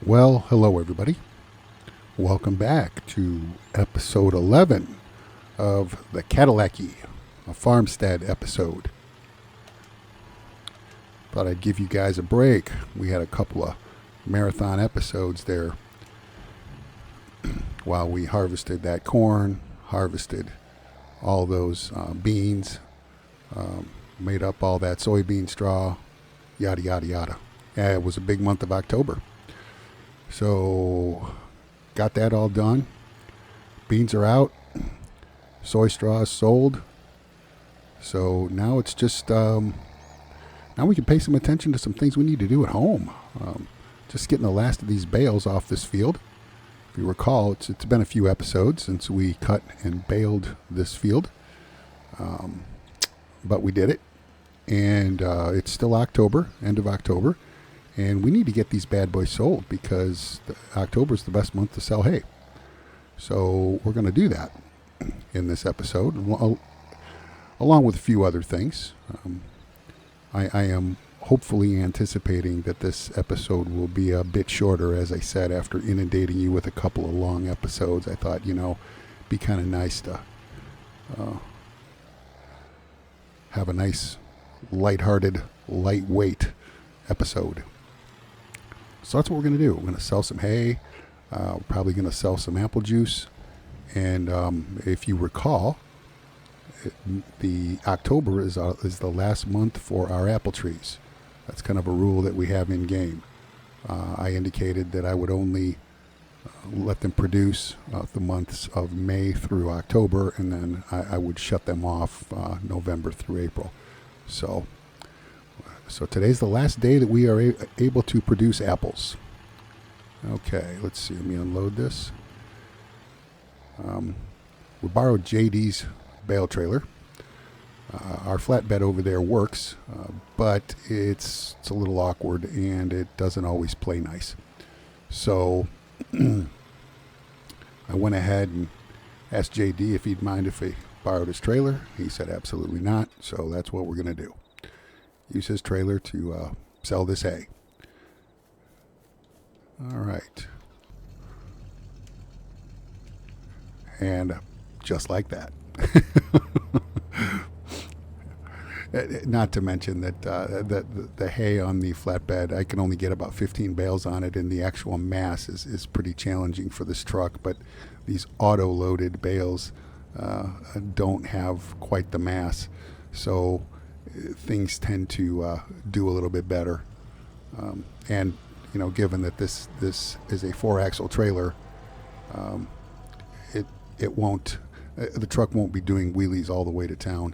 Well, hello everybody. Welcome back to episode 11 of the Cattle-Lackie, a Farmstead episode. Thought I'd give you guys a break. We had a couple of marathon episodes there while we harvested that corn, harvested all those beans, made up all that soybean straw, yada, yada, yada. Yeah, it was a big month of October. So, got that all done. Beans are out. Soy straw is sold. So now it's just, now we can pay some attention to some things we need to do at home. Just getting the last of these bales off this field. If you recall, it's been a few episodes since we cut and baled this field. But we did it. And it's still October, end of October. And we need to get these bad boys sold because October is the best month to sell hay. So we're going to do that in this episode, along with a few other things. I am hopefully anticipating that this episode will be a bit shorter. As I said, after inundating you with a couple of long episodes, I thought, it'd be kind of nice to have a nice, lighthearted, lightweight episode. So that's what we're going to do. We're going to sell some hay. We're probably going to sell some apple juice. And if you recall, the October is the last month for our apple trees. That's kind of a rule that we have in game. I indicated that I would only let them produce the months of May through October, and then I would shut them off November through April. So today's the last day that we are able to produce apples. Okay, let's see. Let me unload this. We borrowed JD's bale trailer. Our flatbed over there works, but it's a little awkward and it doesn't always play nice. So I went ahead and asked JD if he'd mind if we borrowed his trailer. He said absolutely not. So that's what we're going to do. Use his trailer to sell this hay. All right. And just like that. Not to mention that the hay on the flatbed, I can only get about 15 bales on it, and the actual mass is pretty challenging for this truck. But these auto-loaded bales don't have quite the mass. So things tend to do a little bit better. And, given that this is a 4-axle trailer, it won't, the truck won't be doing wheelies all the way to town.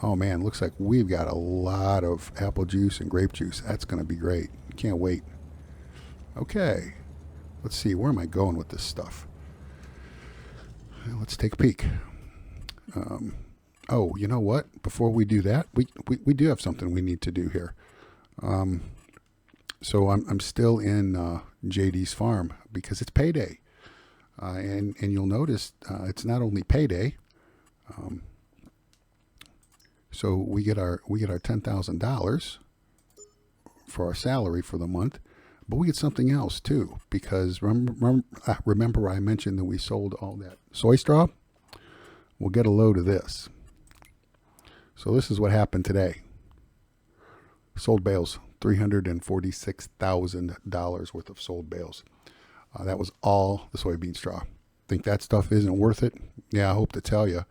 Oh man, looks like we've got a lot of apple juice and grape juice. That's going to be great. Can't wait. Okay, let's see, where am I going with this stuff? Let's take a peek. Oh, you know what? Before we do that, we do have something we need to do here. So I'm still in JD's farm because it's payday, and you'll notice it's not only payday. So we get our $10,000 for our salary for the month, but we get something else too because remember I mentioned that we sold all that soy straw. We'll get a load of this. So this is what happened today. Sold bales, $346,000 worth of sold bales. That was all the soybean straw. Think that stuff isn't worth it? Yeah, I hope to tell you.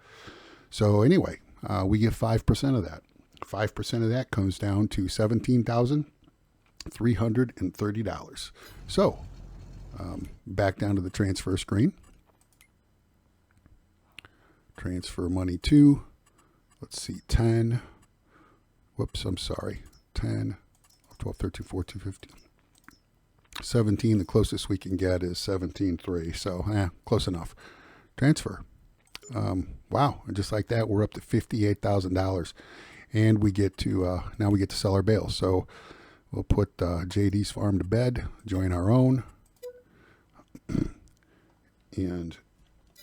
So anyway, we get 5% of that. 5% of that comes down to $17,330. So back down to the transfer screen. Transfer money to, let's see, 10. Whoops, I'm sorry. 10, 12, 13, 14, 15. 17, the closest we can get is 17.3. So, close enough. Transfer. Wow, and just like that, we're up to $58,000. And we get to, now we get to sell our bales. So, we'll put JD's farm to bed, join our own. And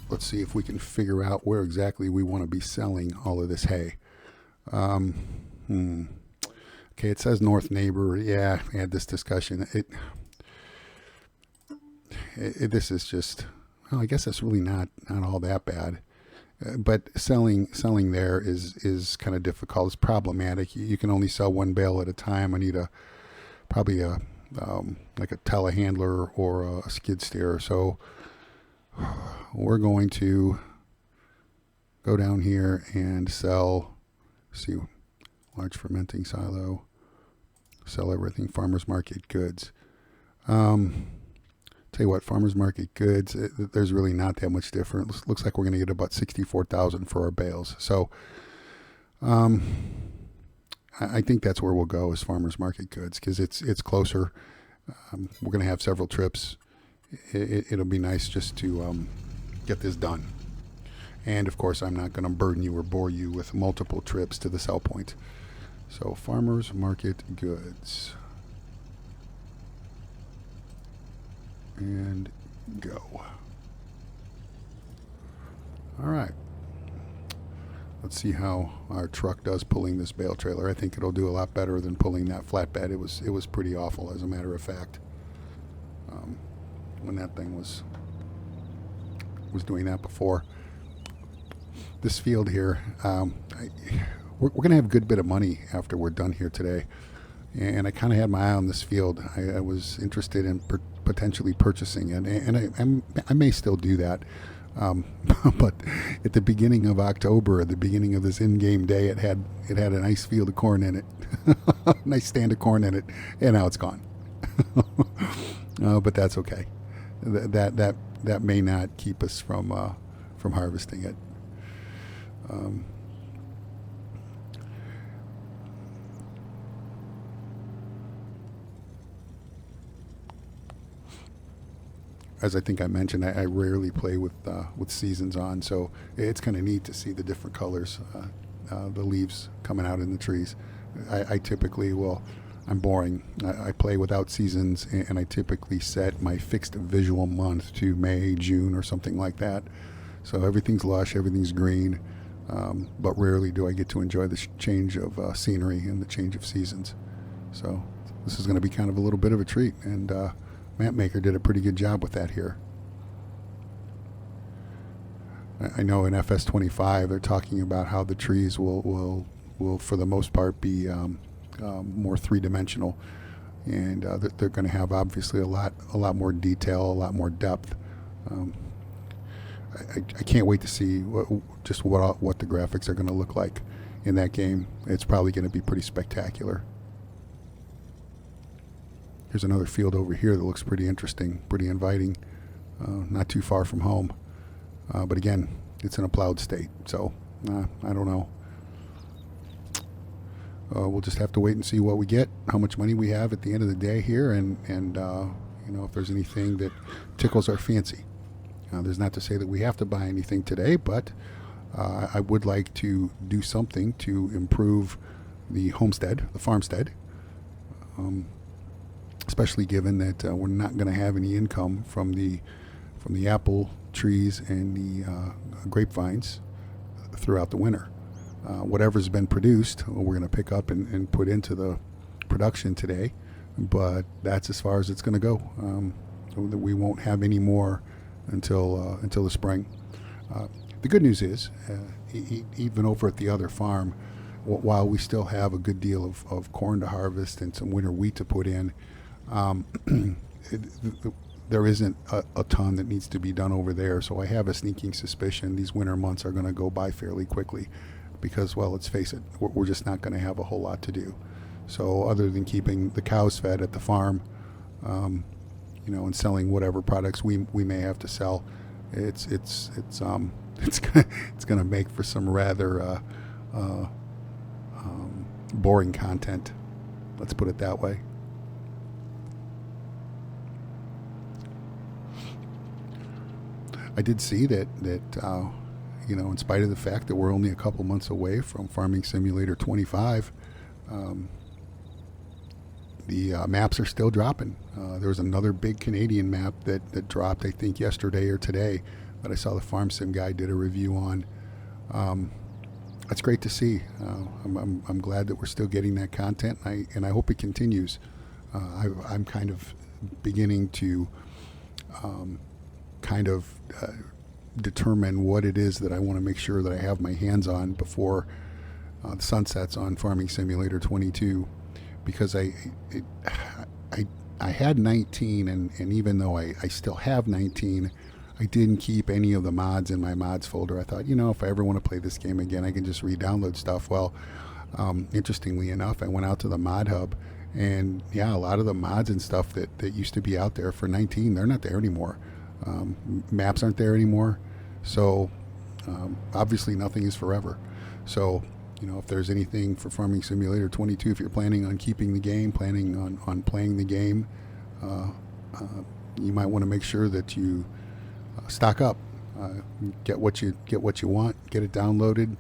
let's see if we can figure out where exactly we want to be selling all of this hay. Okay, it says North Neighbor. Yeah, I had this discussion. this is just, well, I guess it's really not all that bad. But selling there is kind of difficult. It's problematic. You can only sell one bale at a time. I need probably like a telehandler or a skid steer. So we're going to go down here and sell. See, large fermenting silo. Sell everything. Farmers market goods. Tell you what, farmers market goods, there's really not that much different. Looks like we're going to get about 64,000 for our bales. So I think that's where we'll go is farmers market goods because it's closer. We're going to have several trips. It'll be nice just to get this done. And of course, I'm not going to burden you or bore you with multiple trips to the sell point. So farmers market goods. And go. All right. Let's see how our truck does pulling this bale trailer. I think it'll do a lot better than pulling that flatbed. It was pretty awful, as a matter of fact, when that thing was doing that before. This field here, we're going to have a good bit of money after we're done here today. And I kind of had my eye on this field. I was interested in potentially purchasing it, and I may still do that. But at the beginning of October, at the beginning of this in-game day, it had a nice field of corn in it, nice stand of corn in it, and now it's gone. But that's okay. That may not keep us from harvesting it. As I think I mentioned, I rarely play with seasons on, so it's kind of neat to see the different colors, the leaves coming out in the trees. I typically I'm boring. I play without seasons, and I typically set my fixed visual month to May, June, or something like that. So everything's lush, everything's green, but rarely do I get to enjoy the change of scenery and the change of seasons. So this is going to be kind of a little bit of a treat, and Mapmaker did a pretty good job with that here. I know in FS25 they're talking about how the trees will for the most part be more three-dimensional, and they're going to have obviously a lot more detail, a lot more depth. I can't wait to see what the graphics are going to look like in that game. It's probably going to be pretty spectacular. Here's another field over here that looks pretty interesting, pretty inviting, not too far from home. But again, it's in a plowed state, so I don't know. We'll just have to wait and see what we get, how much money we have at the end of the day here, and if there's anything that tickles our fancy. There's not to say that we have to buy anything today, but I would like to do something to improve the homestead, the farmstead. Especially given that we're not going to have any income from the apple trees and the grapevines throughout the winter. Whatever's been produced, we're going to pick up and put into the production today, but that's as far as it's going to go. We won't have any more until the spring. The good news is, even over at the other farm, while we still have a good deal of corn to harvest and some winter wheat to put in, there isn't a ton that needs to be done over there. So I have a sneaking suspicion these winter months are going to go by fairly quickly because, well, let's face it, we're just not going to have a whole lot to do. So other than keeping the cows fed at the farm, and selling whatever products we may have to sell, it's going to make for some rather boring content. Let's put it that way. I did see that in spite of the fact that we're only a couple months away from Farming Simulator 25, the maps are still dropping. There was another big Canadian map that dropped, I think, yesterday or today that I saw the Farm Sim guy did a review on. That's great to see. I'm glad that we're still getting that content, and I hope it continues. I'm kind of beginning to kind of determine what it is that I want to make sure that I have my hands on before the sun sets on Farming Simulator 22, because I had 19, and even though I still have 19, I didn't keep any of the mods in my mods folder. I thought, if I ever want to play this game again, I can just re-download stuff. Well, interestingly enough, I went out to the Modhub, and yeah, a lot of the mods and stuff that used to be out there for 19, they're not there anymore. Maps aren't there anymore. So obviously nothing is forever. So, if there's anything for Farming Simulator 22, if you're planning on keeping the game, planning on playing the game, you might want to make sure that you stock up, get what you want, get it downloaded,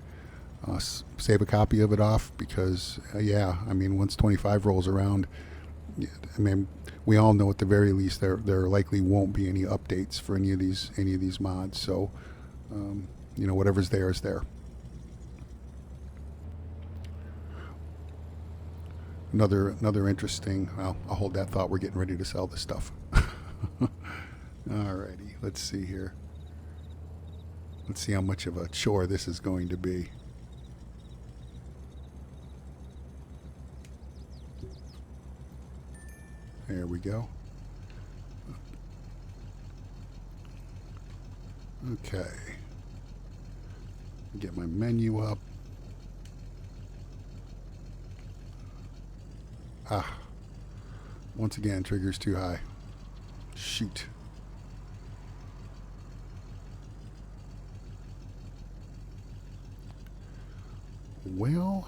save a copy of it off, because once 25 rolls around, we all know at the very least there likely won't be any updates for any of these mods. So whatever's there is there. Another interesting, I'll hold that thought. We're getting ready to sell this stuff. Alrighty, let's see here. Let's see how much of a chore this is going to be. There we go. Okay. Get my menu up. Once again, trigger's too high. Shoot. Well,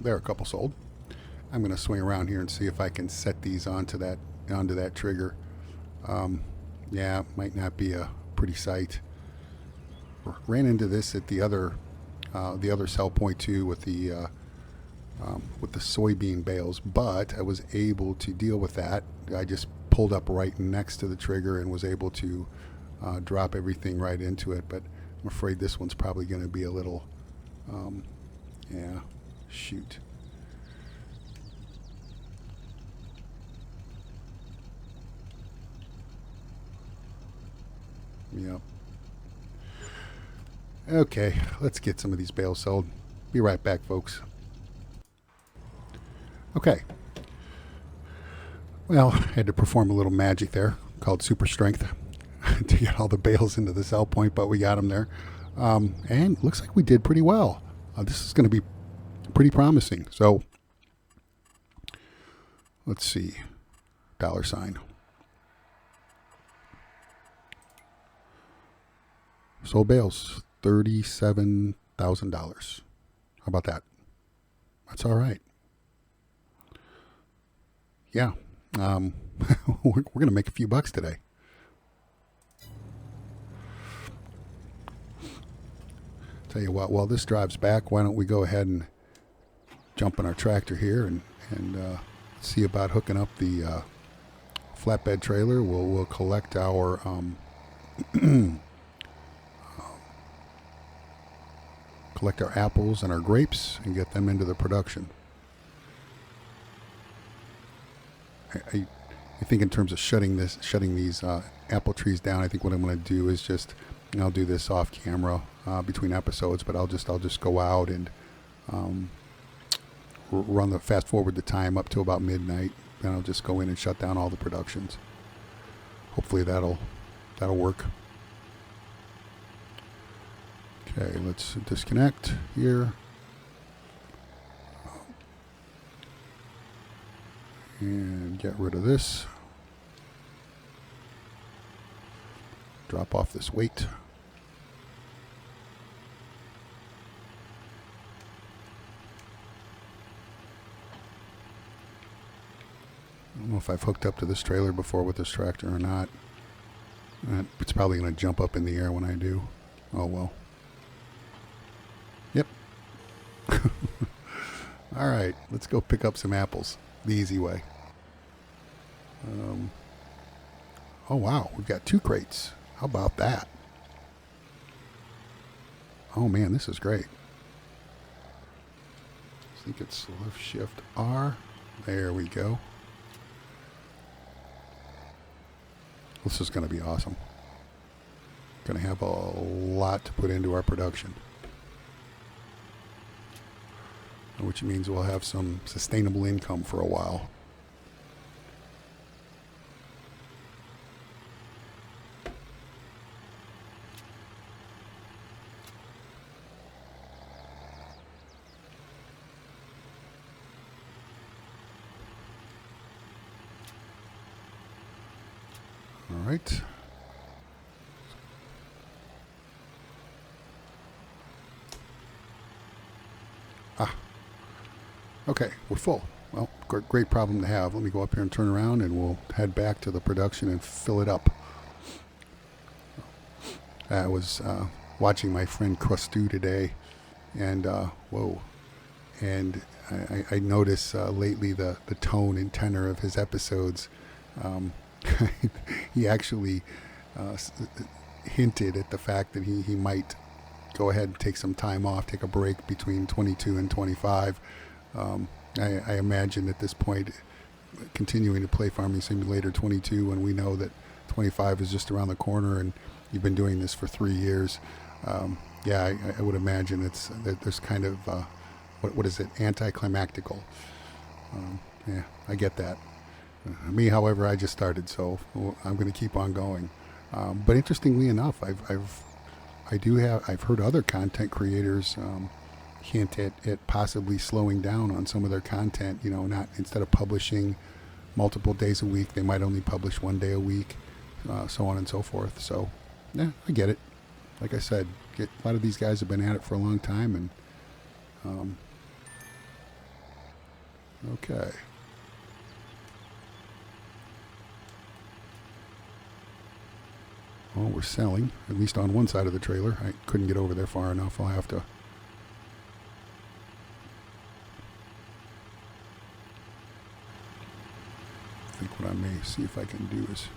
there are a couple sold. I'm going to swing around here and see if I can set these onto that trigger. Yeah, might not be a pretty sight. Ran into this at the other sell point too with the soybean bales, but I was able to deal with that. I just pulled up right next to the trigger and was able to drop everything right into it. But I'm afraid this one's probably going to be a little, shoot. Yep. Okay, let's get some of these bales sold. Be right back, folks. Okay. Well, I had to perform a little magic there called super strength to get all the bales into the sell point, but we got them there. And it looks like we did pretty well. This is going to be pretty promising. So let's see. $. Sold bales, $37,000. How about that? That's all right. Yeah, we're going to make a few bucks today. Tell you what, while this drives back, why don't we go ahead and jump in our tractor here and see about hooking up the flatbed trailer. We'll collect our collect our apples and our grapes and get them into the production. I think in terms of shutting these apple trees down, I think what I'm going to do is just, and I'll do this off camera between episodes, but I'll just go out and fast forward the time up to about midnight, and I'll just go in and shut down all the productions. Hopefully that'll work. Okay, let's disconnect here. And get rid of this. Drop off this weight. I don't know if I've hooked up to this trailer before with this tractor or not. It's probably going to jump up in the air when I do. Oh well. Yep. All right, let's go pick up some apples the easy way. Oh wow, we've got 2 crates. How about that? Oh man, this is great. I think it's left shift R. There we go. This is going to be awesome. Going to have a lot to put into our production, which means we'll have some sustainable income for a while. All right. Okay, we're full. Well, great problem to have. Let me go up here and turn around, and we'll head back to the production and fill it up. I was watching my friend Crustu today, and whoa. And I notice lately the tone and tenor of his episodes. He actually hinted at the fact that he might go ahead and take some time off, take a break between 22 and 25. I imagine at this point continuing to play Farming Simulator 22 when we know that 25 is just around the corner and you've been doing this for 3 years. Yeah, I would imagine there's kind of, what is it, anticlimactical. Yeah, I get that. Me, however, I just started, so I'm going to keep on going. But interestingly enough, I've heard other content creators hint at possibly slowing down on some of their content. You know, not instead of publishing multiple days a week, they might only publish 1 day a week, so on and so forth. So, yeah, I get it. Like I said, a lot of these guys have been at it for a long time, and okay. Well, we're selling, at least on one side of the trailer. I couldn't get over there far enough. I'll have to. I think what I may see if I can do is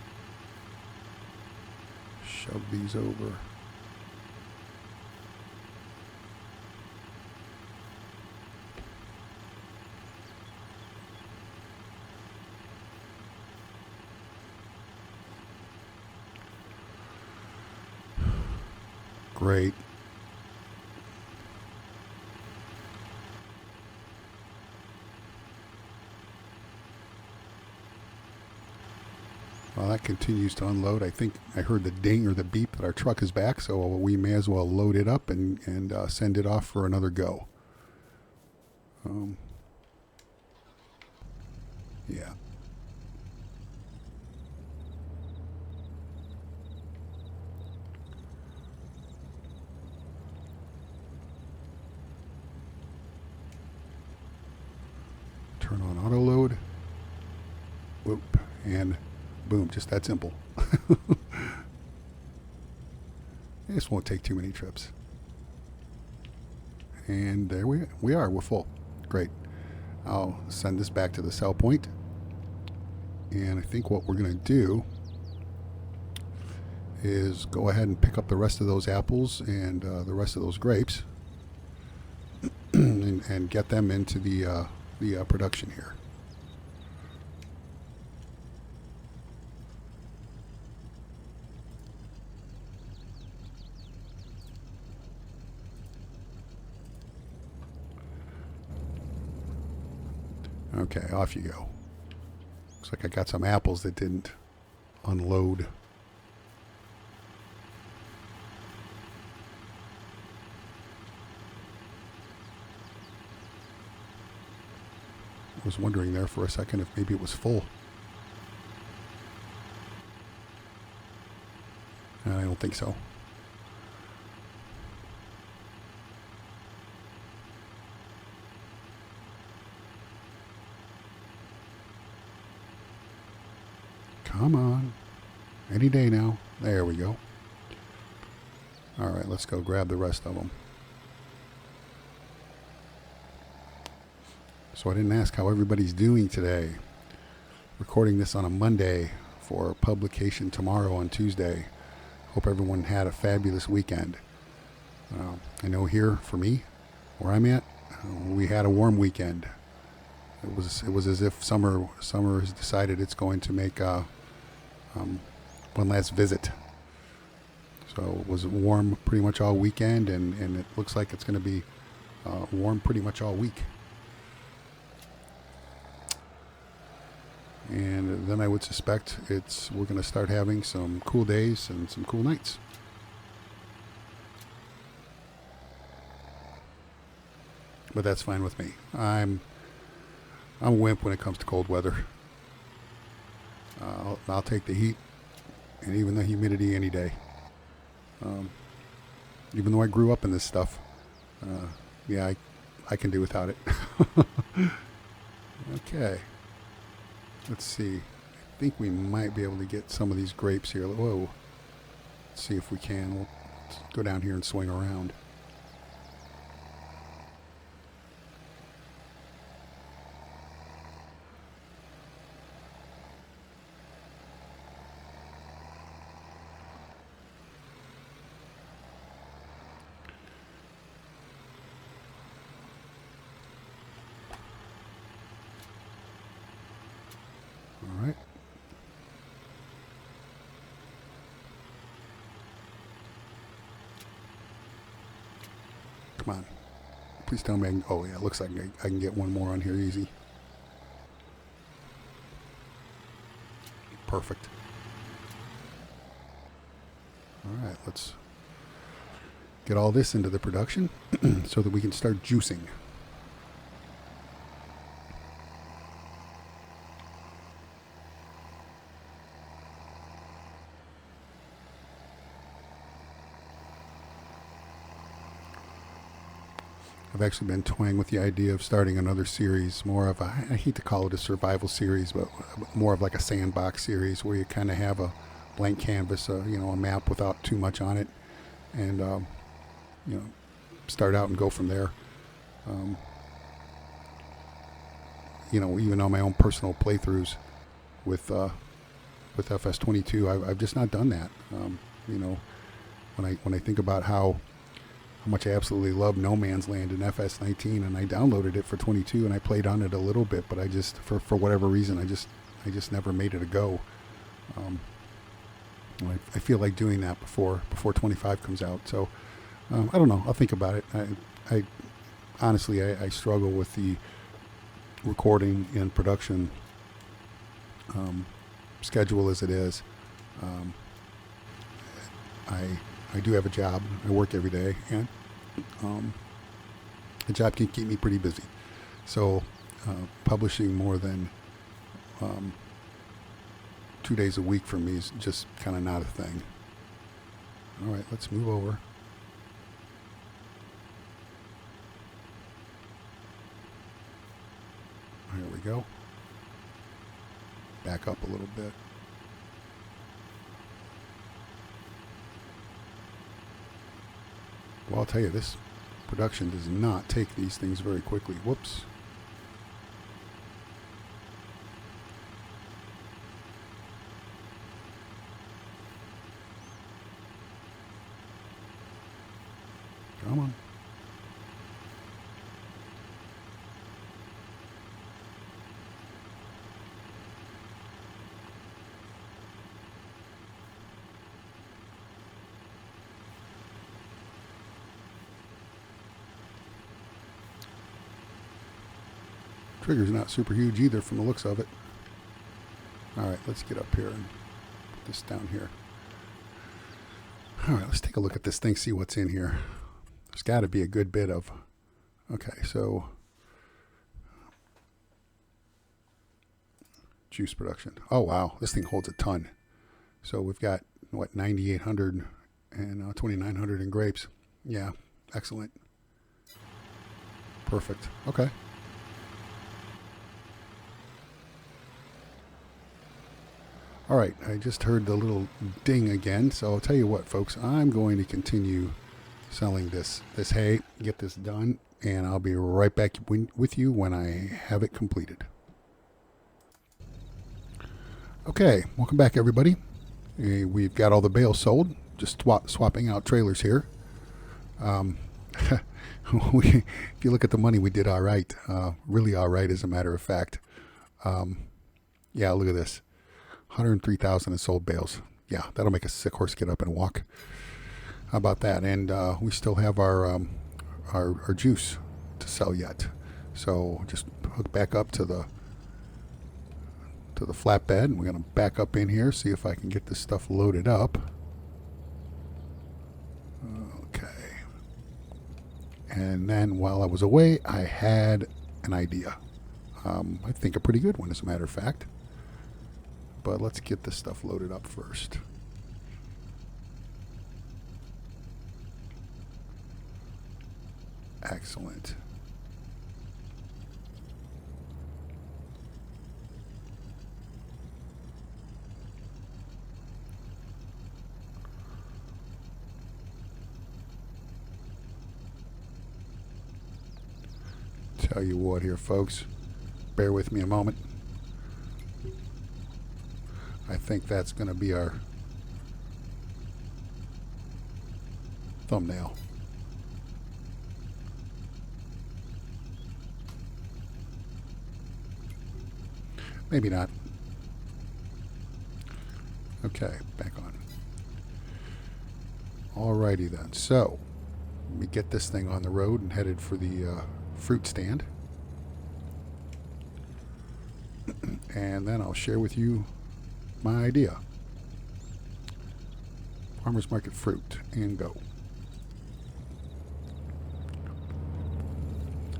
shove these over. Great. Well, that continues to unload. I think I heard the ding or the beep that our truck is back, so we may as well load it up and send it off for another go. Yeah. Turn on auto load. Whoop. And boom, just that simple. This won't take too many trips. And there we are. We're full. Great. I'll send this back to the sell point. And I think what we're going to do is go ahead and pick up the rest of those apples and the rest of those grapes and get them into the production here. Okay, off you go. Looks like I got some apples that didn't unload. I was wondering there for a second if maybe it was full. I don't think so. Come on. Any day now. There we go. All right, let's go grab the rest of them. So I didn't ask how everybody's doing today. Recording this on a Monday for publication tomorrow on Tuesday. Hope everyone had a fabulous weekend. I know here for me, where I'm at, we had a warm weekend. It was as if summer has decided it's going to make one last visit. So it was warm pretty much all weekend, and it looks like it's going to be warm pretty much all week. And then I would suspect we're going to start having some cool days and some cool nights. But that's fine with me. I'm a wimp when it comes to cold weather. I'll take the heat and even the humidity any day. Even though I grew up in this stuff, yeah, I can do without it. Okay. Let's see. I think we might be able to get some of these grapes here. Whoa. Let's see if we can. We'll go down here and swing around. All right. Come on. Please tell me oh yeah, it looks like I can get one more on here easy. Perfect. All right, let's get all this into the production so that we can start juicing. I've actually been toying with the idea of starting another series, more of a, I hate to call it a survival series, but more of like a sandbox series where you kind of have a blank canvas, a map without too much on it, and start out and go from there. Even on my own personal playthroughs with FS22, I've just not done that. When I think about how much I absolutely love No Man's Land in FS19, and I downloaded it for 22 and I played on it a little bit, but I just for whatever reason I just never made it a go. I feel like doing that before 25 comes out. So I don't know. I'll think about it. I honestly I struggle with the recording and production schedule as it is. I do have a job. I work every day, and the job can keep me pretty busy. So publishing more than 2 days a week for me is just kind of not a thing. All right, let's move over. Here we go. Back up a little bit. Well, I'll tell you, this production does not take these things very quickly. Whoops. Come on. Trigger's not super huge either from the looks of it. Alright, let's get up here and put this down here. Alright, let's take a look at this thing, see what's in here. There's got to be a good bit of... Okay, so... juice production. Oh, wow. This thing holds a ton. So we've got, what, 9,800 and 2,900 in grapes. Yeah, excellent. Perfect. Okay. All right, I just heard the little ding again, so I'll tell you what, folks, I'm going to continue selling this hay, get this done, and I'll be right back with you when I have it completed. Okay, welcome back, everybody. We've got all the bales sold, just swapping out trailers here. If you look at the money, we did all right. Really all right, as a matter of fact. Yeah, look at this. 103,000 in sold bales. Yeah, that'll make a sick horse get up and walk. How about that? And we still have our juice to sell yet. So just hook back up to the flatbed, and we're going to back up in here, see if I can get this stuff loaded up. Okay. And then while I was away, I had an idea. I think a pretty good one, as a matter of fact. But let's get this stuff loaded up first. Excellent. Tell you what here, folks. Bear with me a moment. I think that's going to be our thumbnail. Maybe not. Okay, back on. Alrighty then. So, we get this thing on the road and headed for the fruit stand. And then I'll share with you my idea. Farmers market fruit, and go.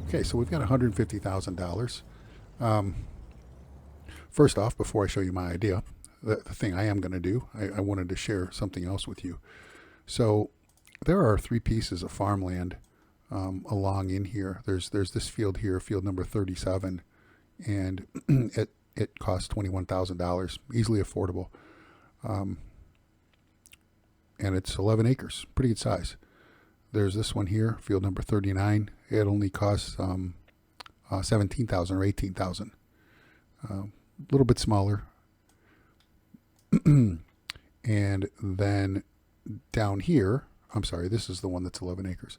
Okay, so we've got $150,000. First off, before I show you my idea, the thing I am going to do, I wanted to share something else with you. So there are 3 pieces of farmland along in here. There's this field here, field number 37, and it costs $21,000, easily affordable. And it's 11 acres, pretty good size. There's this one here, field number 39. It only costs $17,000 or $18,000. A little bit smaller. And then down here, I'm sorry, this is the one that's 11 acres.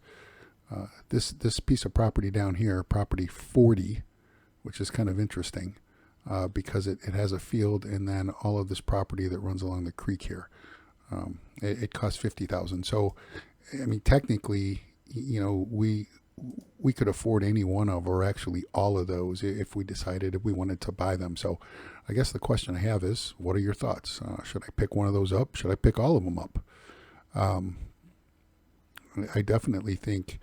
This piece of property down here, property 40, which is kind of interesting because it has a field and then all of this property that runs along the creek here. It costs $50,000. So, I mean, technically, you know, we could afford any one of, or actually all of those, if we decided if we wanted to buy them. So I guess the question I have is, what are your thoughts? Should I pick one of those up? Should I pick all of them up? I definitely think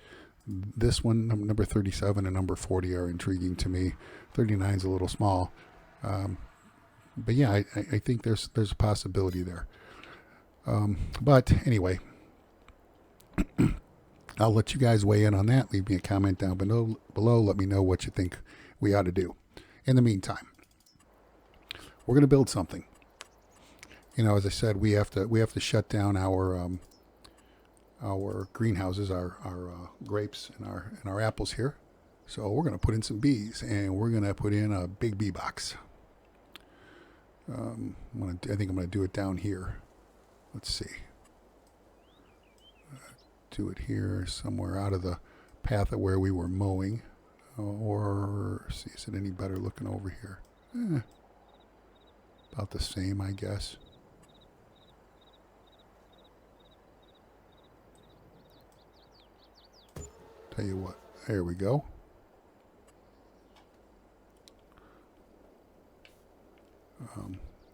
this one, number 37 and number 40, are intriguing to me. 39 is a little small. But yeah, I think there's a possibility there. But anyway, I'll let you guys weigh in on that. Leave me a comment down below. Let me know what you think we ought to do. In the meantime, we're going to build something. You know, as I said, we have to shut down our greenhouses, our grapes and our apples here. So we're going to put in some bees, and we're going to put in a big bee box. I think I'm going to do it down here. Let's see. Do it here somewhere out of the path of where we were mowing, or see, is it any better looking over here? About the same, I guess. Tell you what, there we go.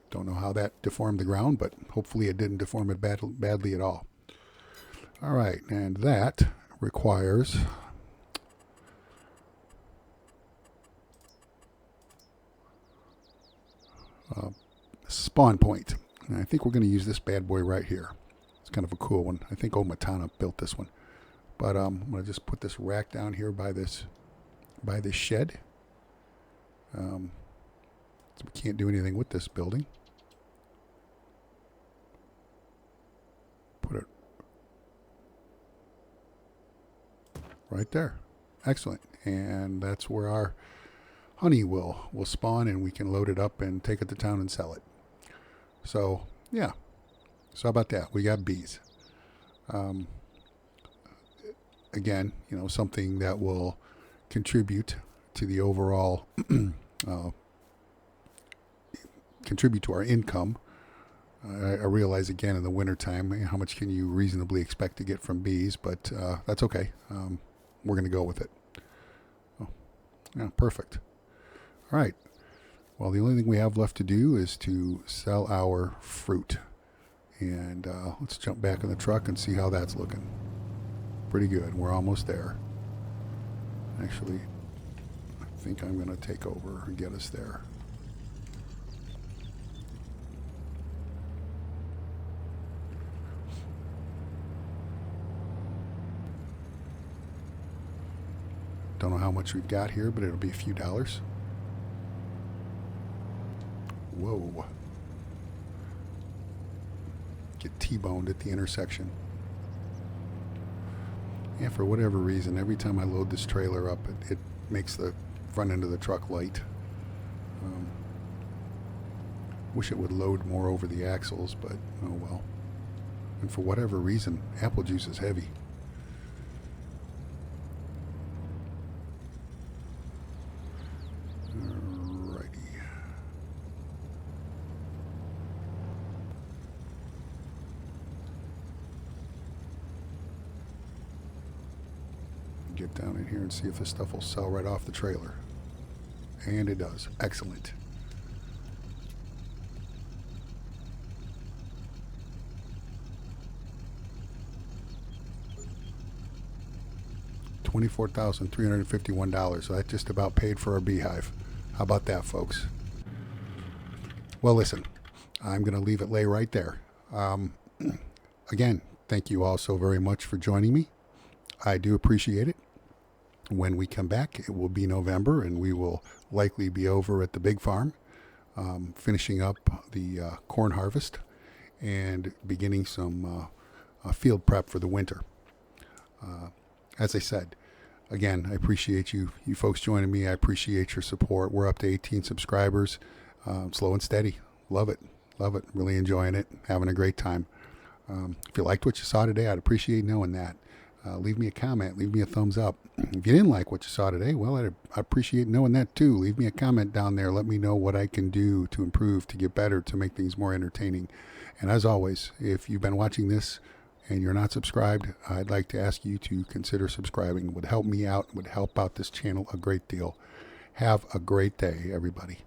Don't know how that deformed the ground, but hopefully it didn't deform it badly at all. All right, and that requires a spawn point. And I think we're going to use this bad boy right here. It's kind of a cool one. I think Omatana built this one. But I'm going to just put this rack down here by this shed. So we can't do anything with this building. Put it right there. Excellent. And that's where our honey will spawn, and we can load it up and take it to town and sell it. So yeah. So how about that? We got bees. again, something that will contribute to the overall, contribute to our income. I realize again in the wintertime, how much can you reasonably expect to get from bees, but that's okay. We're going to go with it. Oh, yeah, perfect. All right. Well, the only thing we have left to do is to sell our fruit. And let's jump back in the truck and see how that's looking. Pretty good. We're almost there. Actually, I think I'm going to take over and get us there. Don't know how much we've got here, but it'll be a few dollars. Whoa. Get T-boned at the intersection. And for whatever reason, every time I load this trailer up, it makes the front end of the truck light. Wish it would load more over the axles, but oh well. And for whatever reason, apple juice is heavy. Get down in here and see if this stuff will sell right off the trailer. And it does. Excellent. $24,351. So that just about paid for our beehive. How about that, folks? Well, listen, I'm going to leave it lay right there. Again, thank you all so very much for joining me. I do appreciate it. When we come back, it will be November, and we will likely be over at the big farm, finishing up the corn harvest and beginning some field prep for the winter. As I said, again, I appreciate you folks joining me. I appreciate your support. We're up to 18 subscribers, slow and steady. Love it. Really enjoying it. Having a great time. If you liked what you saw today, I'd appreciate knowing that. Leave me a comment. Leave me a thumbs up. If you didn't like what you saw today, well, I appreciate knowing that too. Leave me a comment down there. Let me know what I can do to improve, to get better, to make things more entertaining. And as always, if you've been watching this and you're not subscribed, I'd like to ask you to consider subscribing. It would help me out. It would help out this channel a great deal. Have a great day, everybody.